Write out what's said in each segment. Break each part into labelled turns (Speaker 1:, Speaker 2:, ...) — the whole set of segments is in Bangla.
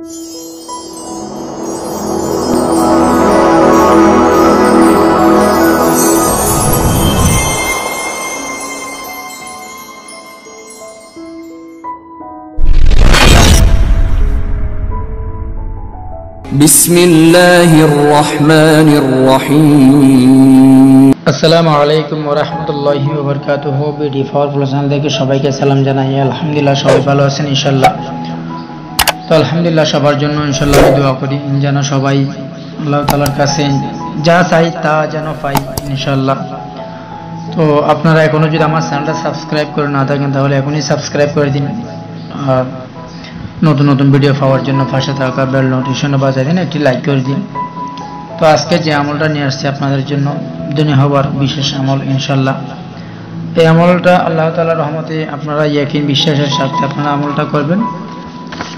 Speaker 1: বিসমিল্লাহির রহমানির রহিম।
Speaker 2: আসসালামু আলাইকুম ওয়া রাহমাতুল্লাহি ওয়া বারাকাতুহু। বিডি পাওয়ারফুল চ্যানেল থেকে সবাইকে সালাম জানাই। আলহামদুলিল্লাহ সবাই ভালো আছেন ইনশাআল্লাহ। তো আলহামদুলিল্লাহ সবার জন্য ইনশাআল্লাহ আমি দোয়া করি যেন সবাই আল্লাহ তাআলার কাছে যা চাই তা যেন পাই ইনশাআল্লাহ। তো আপনারা এখনো যদি আমার চ্যানেলটা সাবস্ক্রাইব করে না থাকেন তাহলে এখনই সাবস্ক্রাইব করে দিন। আর নতুন নতুন ভিডিও পাওয়ার জন্য পাশে থাকা বেল নোটিফিকেশন বাজায় দিন, একটি লাইক করে দিন। তো আজকে যে আমলটা নিয়ে আসছি আপনাদের জন্য দুনিয়া হবার বিশেষ আমল ইনশাআল্লাহ। এই আমলটা আল্লাহ তাআলার রহমতে আপনারা ইয়াকিন বিশ্বাসের সাথে আপনারা আমলটা করবেন,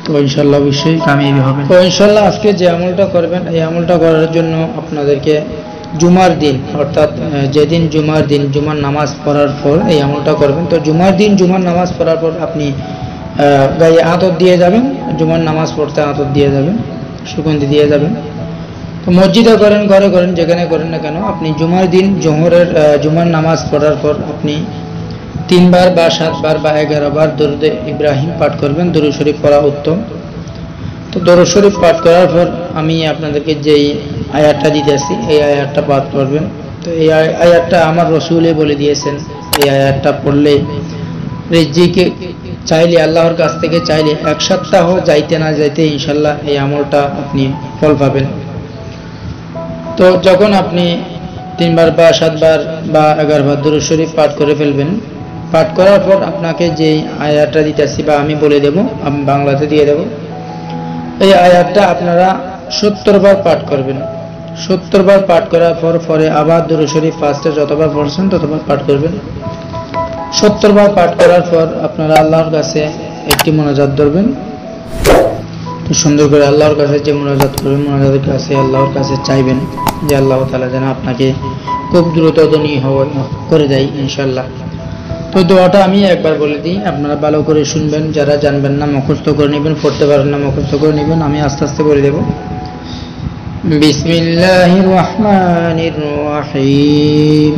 Speaker 2: তো ইনশাআল্লাহ অবশ্যই কামিয়াবি হবেন। তো ইনশাআল্লাহ আজকে যে আমলটা করবেন এই আমলটা করার জন্য আপনাদেরকে জুমার দিন অর্থাৎ যেদিন জুমার দিন জুমার নামাজ পড়ার পর এই আমলটা করবেন। তো জুমার দিন জুমার নামাজ পড়ার পর আপনি গায়ে আতর দিয়ে যাবেন, জুমার নামাজ পড়তে আতর দিয়ে যাবেন, সুগন্ধি দিয়ে যাবেন। তো মসজিদে করেন ঘরে করেন যেখানে করেন না কেন আপনি জুমার দিন জুমার নামাজ পড়ার পর আপনি 3 বার বা 7 বার বা 11 বার দরুদে ইব্রাহিম পাঠ করবেন। দরুদ শরীফ পড়া উত্তম। তো দরুদ শরীফ পাঠ করার পর আমি আপনাদেরকে যেই আয়াতটা দিতেছি এই আয়াতটা পাঠ করবেন। তো এই আয়াতটা আমার রাসূলে বলে দিয়েছেন, এই আয়াতটা পড়লে রিজিকে চাইলে আল্লাহর কাছ থেকে চাইলে 1 সপ্তাহ যাইতে না যাইতে ইনশাআল্লাহ এই আমলটা আপনি ফল পাবেন। তো যখন আপনি 3 বার বা 7 বার বা 11 বার দরুদ শরীফ পাঠ করে ফেলবেন, পাঠ করার পর আপনাকে যে আয়াতটা দিতেছি বা আমি বলে দেব, আমি বাংলাতে দিয়ে দেব, এই আয়াতটা আপনারা 70 বার পাঠ করবেন। 70 বার পাঠ করার পরে আবার দরুদ শরীফ ফার্স্টে যতবার পড়ছেন ততবার পাঠ করবেন। 70 বার পাঠ করার পর আপনারা আল্লাহর কাছে একটি মোনাজাত ধরবেন। সুন্দর করে আল্লাহর কাছে যে মোনাজাত করবেন, মোনাজাতের কাছে আল্লাহর কাছে চাইবেন যে আল্লাহ তাআলা যেন আপনাকে খুব দ্রুত ধনী করে দেয় ইনশাআল্লাহ। তো দোয়াটা আমি একবার বলে দিই, আপনারা ভালো করে শুনবেন, যারা জানবেন না মুখস্থ করে নেবেন, পড়তে পারেন না মুখস্থ করে নেবেন, আমি আস্তে আস্তে বলে দেব। বিসমিল্লাহির রহমানির রহিম।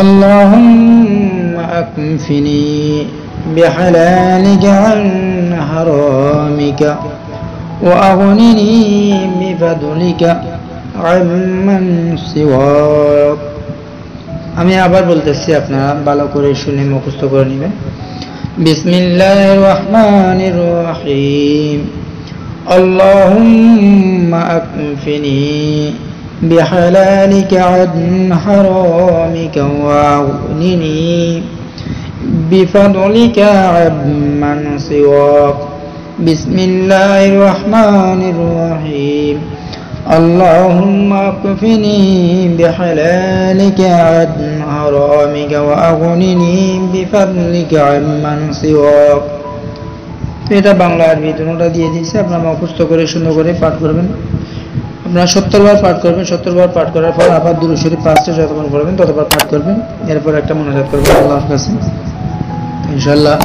Speaker 2: আল্লাহুম্মা আকফিনি বিহালালিকা আন হারামিকা ওয়া আগনিনি বিফাদলিকা আম্মান সিওয়াক। আমি আবার বলতেছি, আপনারা ভালো করে শুনে মুখস্থ করে নেবেন। বিসমিল্লাহির রহমানির রহিম। আল্লাহুম্মা আকফিনি বিহালালিকা আন হারামিকা ওয়া আগনিনি বিফাদলিকা আম্মান সিওয়াক। বিসমিল্লাহির রহমানির রহিম। আল্লাহুম্মা আকফিনি বিহালালিকা আন হারামিকা ওয়া আগনিনি বিফাদলিকা আম্মান সিওয়াক। এটা বাংলা আরবি দুটোটা দিয়ে দিয়েছি, আপনারা মুখস্থ করে সুন্দর করে পাঠ করবেন। আপনারা 70 বার পাঠ করবেন। 70 বার পাঠ করার পর আবার দরুদ শরীফ ফার্স্টে যতবার পড়বেন ততবার পাঠ করবেন। এরপর একটা মোনাজাত করবেন আল্লাহর কাছে ইনশাআল্লাহ।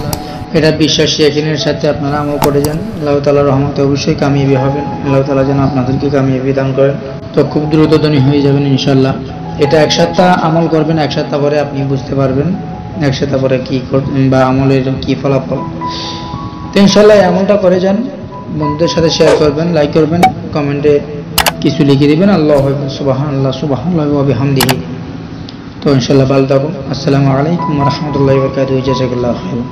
Speaker 2: এটা বিশ্বাসী ইয়াকিনের সাথে আপনারা আমল করে যান, আল্লাহ তাআলার রহমতে অবশ্যই কামিয়াবি হবেন। আল্লাহ তাআলা যেন আপনাদেরকে কামিয়াবি দান করেন। তো খুব দ্রুত ধনী হয়ে যাবেন ইনশাআল্লাহ। এটা 1 সপ্তাহ আমল করবেন, 1 সপ্তাহ পরে আপনি বুঝতে পারবেন 1 সপ্তাহ পরে কি করবেন বা আমলের কি ফলাফল। তো ইনশাআল্লাহ আমলটা করে যান, বন্ধুদের সাথে শেয়ার করবেন, লাইক করবেন, কমেন্টে কিছু লিখে দিবেন। আল্লাহু আকবার, সুবহানাল্লাহ, সুবহানাল্লাহ ওয়া বিহামদিহি। তো ইনশাআল্লাহ ভালো থাকুন। আসসালামু আলাইকুম ওয়া রাহমাতুল্লাহি ওয়া বারাকাতুহু। জাযাকাল্লাহু খাইরান।